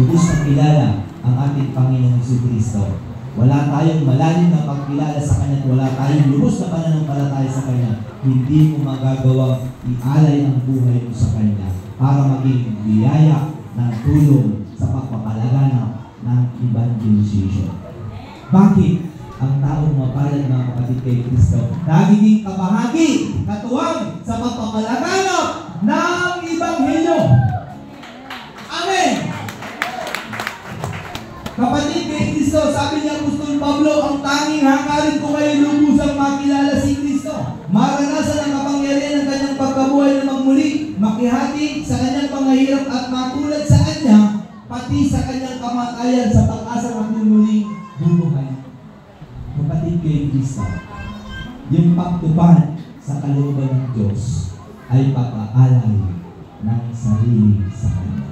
Lubos na kilala ang ating Panginoong Jesucristo. Wala tayong malalim na pagkilala sa Kanya at wala tayong lubos na pananampalataya sa Kanya. Hindi mo magagawang ialay ang buhay mo sa Kanya para maging biyaya ng tulong sa pagpapalaganap ng evangelization. Bakit ang taong mapalad, mga kapatid, kay Kristo nagiging kabahagi, katuwang sa pagpapalaganap ng Ebanghelyo? Amen! Kapatid, kay Kristo, sabi niya Apostol Pablo, ang tanging hangarin ko kayo lubusang makilala si Kristo. Maranasan ang kapangyarihan ng kanyang pagkabuhay na magmuli, makihati sa kanyang mga hirap at matulad sa kanya, pati sa kanyang kamatayan sa pag-asa ng muling bubuhay. Kapatid, kay Kristo, yung pagtupad sa kalooban ng Diyos ay papaalay ng sarili sa Kanya.